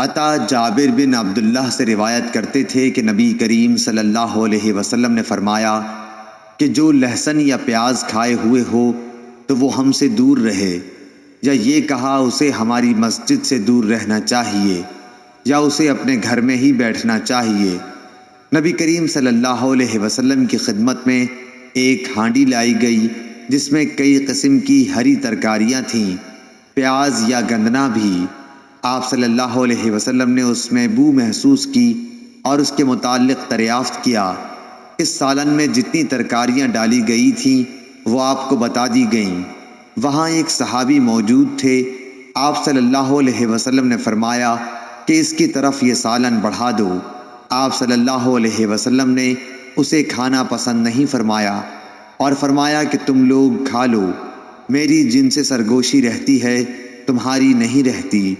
عطا جابر بن عبداللہ سے روایت کرتے تھے کہ نبی کریم صلی اللہ علیہ وسلم نے فرمایا کہ جو لہسن یا پیاز کھائے ہوئے ہو تو وہ ہم سے دور رہے، یا یہ کہا اسے ہماری مسجد سے دور رہنا چاہیے، یا اسے اپنے گھر میں ہی بیٹھنا چاہیے۔ نبی کریم صلی اللہ علیہ وسلم کی خدمت میں ایک ہانڈی لائی گئی جس میں کئی قسم کی ہری ترکاریاں تھیں، پیاز یا گندنا بھی۔ آپ صلی اللہ علیہ وسلم نے اس میں بو محسوس کی اور اس کے متعلق دریافت کیا۔ اس سالن میں جتنی ترکاریاں ڈالی گئی تھیں وہ آپ کو بتا دی گئیں۔ وہاں ایک صحابی موجود تھے۔ آپ صلی اللہ علیہ وسلم نے فرمایا کہ اس کی طرف یہ سالن بڑھا دو۔ آپ صلی اللہ علیہ وسلم نے اسے کھانا پسند نہیں فرمایا اور فرمایا کہ تم لوگ کھا لو، میری جن سے سرگوشی رہتی ہے تمہاری نہیں رہتی۔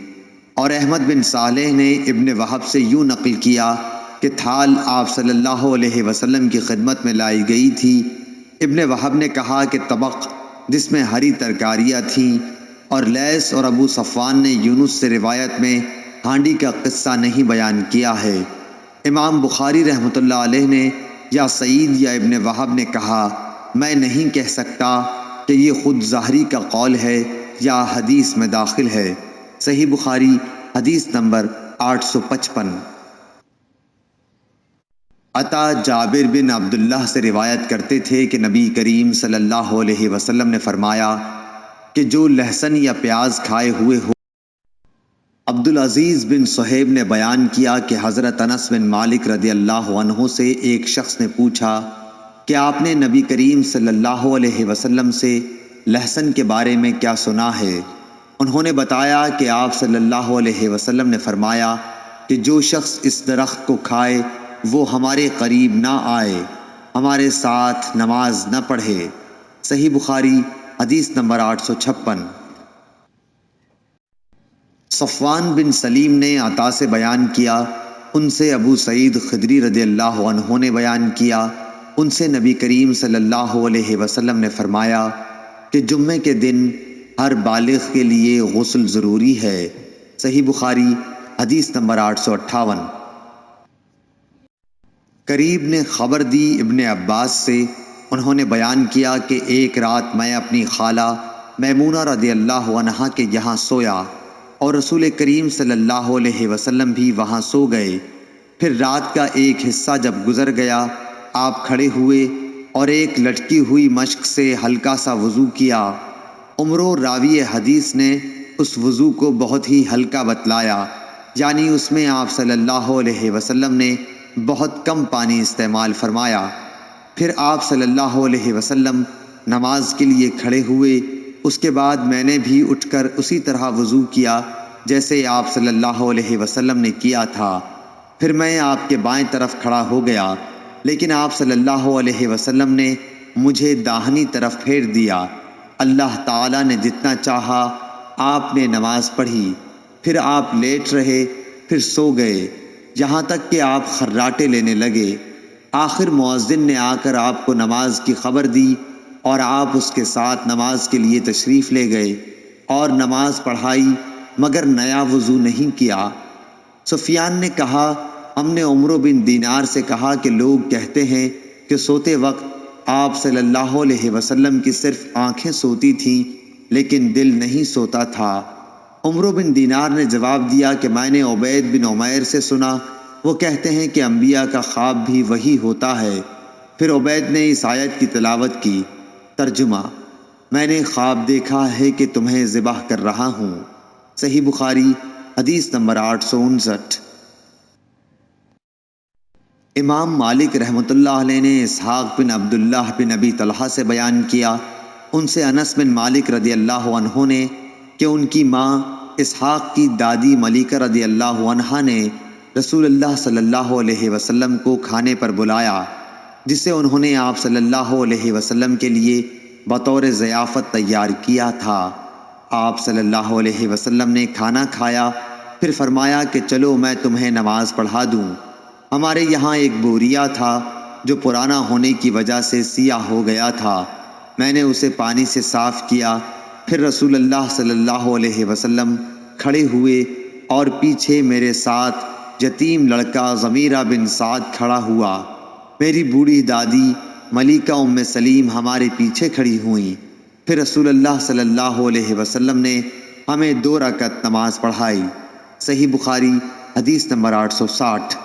اور احمد بن صالح نے ابن وہب سے یوں نقل کیا کہ تھال آپ صلی اللہ علیہ وسلم کی خدمت میں لائی گئی تھی۔ ابن وہب نے کہا کہ طبق جس میں ہری ترکاریاں تھیں، اور لیث اور ابو صفوان نے یونس سے روایت میں ہانڈی کا قصہ نہیں بیان کیا ہے۔ امام بخاری رحمۃ اللہ علیہ نے یا سعید یا ابن وہب نے کہا میں نہیں کہہ سکتا کہ یہ خود ظاہری کا قول ہے یا حدیث میں داخل ہے۔ صحیح بخاری حدیث نمبر 855۔ عطا جابر بن عبداللہ سے روایت کرتے تھے کہ نبی کریم صلی اللہ علیہ وسلم نے فرمایا کہ جو لہسن یا پیاز کھائے ہوئے ہو۔ عبدالعزیز بن صہیب نے بیان کیا کہ حضرت انس بن مالک رضی اللہ عنہ سے ایک شخص نے پوچھا کہ آپ نے نبی کریم صلی اللہ علیہ وسلم سے لہسن کے بارے میں کیا سنا ہے؟ انہوں نے بتایا کہ آپ صلی اللہ علیہ وسلم نے فرمایا کہ جو شخص اس درخت کو کھائے وہ ہمارے قریب نہ آئے، ہمارے ساتھ نماز نہ پڑھے۔ صحیح بخاری حدیث نمبر 856۔ صفوان بن سلیم نے عطا سے بیان کیا، ان سے ابو سعید خدری رضی اللہ عنہ نے بیان کیا، ان سے نبی کریم صلی اللہ علیہ وسلم نے فرمایا کہ جمعے کے دن ہر بالغ کے لیے غسل ضروری ہے۔ صحیح بخاری حدیث نمبر 858۔ قریب نے خبر دی ابن عباس سے، انہوں نے بیان کیا کہ ایک رات میں اپنی خالہ میمونہ رضی اللہ عنہا کے یہاں سویا اور رسول کریم صلی اللہ علیہ وسلم بھی وہاں سو گئے۔ پھر رات کا ایک حصہ جب گزر گیا، آپ کھڑے ہوئے اور ایک لٹکی ہوئی مشک سے ہلکا سا وضو کیا۔ عمرو راوی حدیث نے اس وضو کو بہت ہی ہلکا بتلایا، یعنی اس میں آپ صلی اللہ علیہ وسلم نے بہت کم پانی استعمال فرمایا۔ پھر آپ صلی اللہ علیہ وسلم نماز کے لیے کھڑے ہوئے۔ اس کے بعد میں نے بھی اٹھ کر اسی طرح وضو کیا جیسے آپ صلی اللہ علیہ وسلم نے کیا تھا۔ پھر میں آپ کے بائیں طرف کھڑا ہو گیا، لیکن آپ صلی اللہ علیہ وسلم نے مجھے داہنی طرف پھیر دیا۔ اللہ تعالیٰ نے جتنا چاہا آپ نے نماز پڑھی، پھر آپ لیٹ رہے، پھر سو گئے، یہاں تک کہ آپ خراٹے لینے لگے۔ آخر مؤذن نے آ کر آپ کو نماز کی خبر دی اور آپ اس کے ساتھ نماز کے لیے تشریف لے گئے اور نماز پڑھائی، مگر نیا وضو نہیں کیا۔ سفیان نے کہا ہم نے عمرو بن دینار سے کہا کہ لوگ کہتے ہیں کہ سوتے وقت آپ صلی اللہ علیہ وسلم کی صرف آنکھیں سوتی تھیں لیکن دل نہیں سوتا تھا۔ عمرو بن دینار نے جواب دیا کہ میں نے عبید بن عمیر سے سنا، وہ کہتے ہیں کہ انبیاء کا خواب بھی وہی ہوتا ہے۔ پھر عبید نے اس آیت کی تلاوت کی۔ ترجمہ: میں نے خواب دیکھا ہے کہ تمہیں ذبح کر رہا ہوں۔ صحیح بخاری حدیث نمبر 859۔ امام مالک رحمۃ اللہ علیہ نے اسحاق بن عبداللہ بن ابی طلحہ سے بیان کیا، ان سے انس بن مالک رضی اللہ عنہ نے کہ ان کی ماں اسحاق کی دادی ملیکہ رضی اللہ عنہا نے رسول اللہ صلی اللہ علیہ وسلم کو کھانے پر بلایا، جسے انہوں نے آپ صلی اللہ علیہ وسلم کے لیے بطور ضیافت تیار کیا تھا۔ آپ صلی اللہ علیہ وسلم نے کھانا کھایا، پھر فرمایا کہ چلو میں تمہیں نماز پڑھا دوں۔ ہمارے یہاں ایک بوریا تھا جو پرانا ہونے کی وجہ سے سیاہ ہو گیا تھا، میں نے اسے پانی سے صاف کیا۔ پھر رسول اللہ صلی اللہ علیہ وسلم کھڑے ہوئے اور پیچھے میرے ساتھ یتیم لڑکا ضمیرہ بن سعد کھڑا ہوا۔ میری بوڑھی دادی ملیکہ ام سلیم ہمارے پیچھے کھڑی ہوئیں۔ پھر رسول اللہ صلی اللہ علیہ وسلم نے ہمیں 2 رکعت نماز پڑھائی۔ صحیح بخاری حدیث نمبر 860۔